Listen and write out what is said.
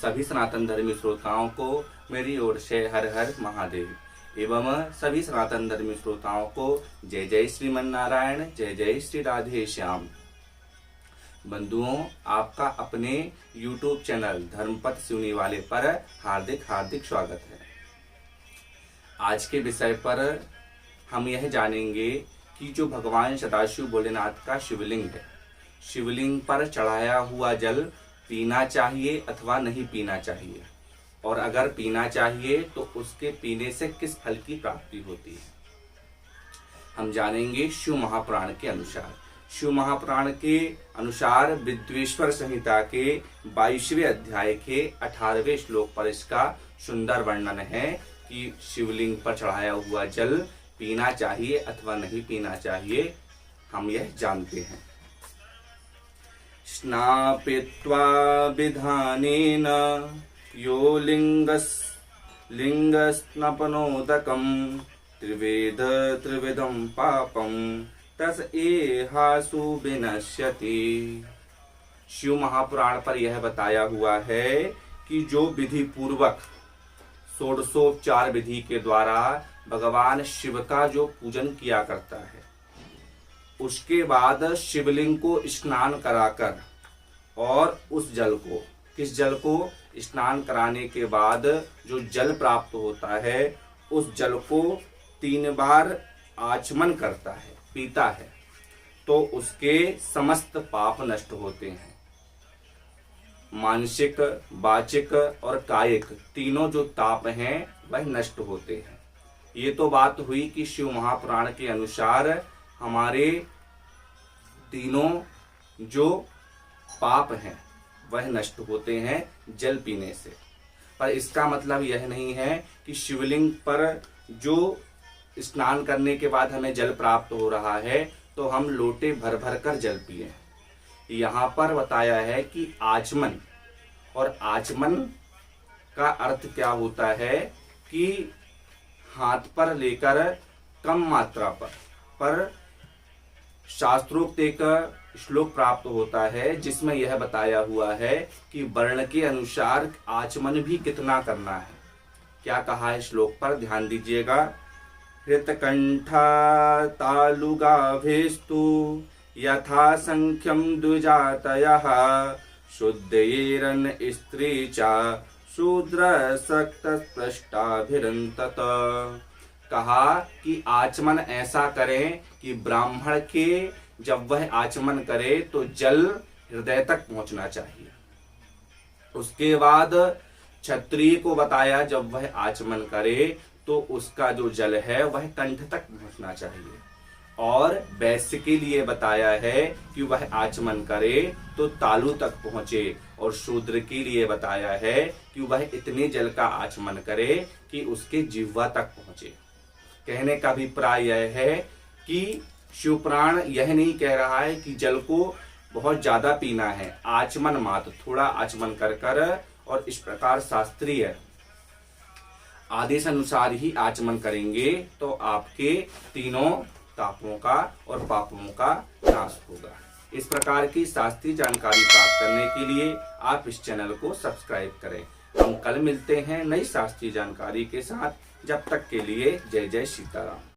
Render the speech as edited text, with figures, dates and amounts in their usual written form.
सभी सनातन धर्मी श्रोताओं को मेरी ओर से हर हर महादेव एवं सभी सनातन धर्मी श्रोताओं को जय जय श्रीमन नारायण, जय जय श्री राधे श्याम। बंधुओं, आपका अपने YouTube चैनल धर्मपथ सुनने वाले पर हार्दिक हार्दिक स्वागत है। आज के विषय पर हम यह जानेंगे कि जो भगवान सदाशिव भोलेनाथ का शिवलिंग है, शिवलिंग पर चढ़ाया हुआ जल पीना चाहिए अथवा नहीं पीना चाहिए, और अगर पीना चाहिए तो उसके पीने से किस फल की प्राप्ति होती है। हम जानेंगे शिव महापुराण के अनुसार। शिव महापुराण के अनुसार विद्वेश्वर संहिता के 22वें अध्याय के 18वें श्लोक पर इसका सुंदर वर्णन है कि शिवलिंग पर चढ़ाया हुआ जल पीना चाहिए अथवा नहीं पीना चाहिए। हम यह जानते हैं। स्नापित्वा विधानेन यो लिंगस्नपनोदकं त्रिवेद त्रिविधं पापं तस एहासु विनश्यति। शिव महापुराण पर यह बताया हुआ है कि जो विधि पूर्वक षोडशोपचार विधि के द्वारा भगवान शिव का जो पूजन किया करता है, उसके बाद शिवलिंग को स्नान कराकर और उस जल को, किस जल को, स्नान कराने के बाद जो जल प्राप्त होता है उस जल को 3 बार आचमन करता है, पीता है, तो उसके समस्त पाप नष्ट होते हैं। मानसिक, वाचिक और कायिक तीनों जो ताप हैं वह नष्ट होते हैं। ये तो बात हुई कि शिव महापुराण के अनुसार हमारे तीनों जो पाप हैं वह नष्ट होते हैं जल पीने से। पर इसका मतलब यह नहीं है कि शिवलिंग पर जो स्नान करने के बाद हमें जल प्राप्त हो रहा है तो हम लोटे भर भर कर जल पिए। यहाँ पर बताया है कि आचमन, और आचमन का अर्थ क्या होता है कि हाथ पर लेकर कम मात्रा पर शास्त्रोक्त एक श्लोक प्राप्त होता है जिसमें यह बताया हुआ है कि वर्ण के अनुसार आचमन भी कितना करना है। क्या कहा है श्लोक पर, ध्यान दीजिएगा। हृतकंठा तालुगाभेस्तु यथा संख्यम द्विजातयः शुद्धयेरन स्त्री चा शूद्र सक्त पृष्ठाभिरंतत। कहा कि आचमन ऐसा करें कि ब्राह्मण के जब वह आचमन करे तो जल हृदय तक पहुंचना चाहिए। उसके बाद क्षत्रिय को बताया जब वह आचमन करे तो उसका जो जल है वह कंठ तक पहुंचना चाहिए, और वैश्य के लिए बताया है कि वह आचमन करे तो तालु तक पहुंचे, और शूद्र के लिए बताया है कि वह इतने जल का आचमन करे कि उसके जिह्वा तक पहुंचे। कहने का अभिप्राय यह है कि शिवपुराण यह नहीं कह रहा है कि जल को बहुत ज्यादा पीना है, आचमन मात्र, थोड़ा आचमन कर और इस प्रकार शास्त्रीय आदेश अनुसार ही आचमन करेंगे तो आपके तीनों तापों का और पापों का नाश होगा। इस प्रकार की शास्त्रीय जानकारी प्राप्त करने के लिए आप इस चैनल को सब्सक्राइब करें। हम कल मिलते हैं नई शास्त्रीय जानकारी के साथ। जब तक के लिए जय जय सीताराम।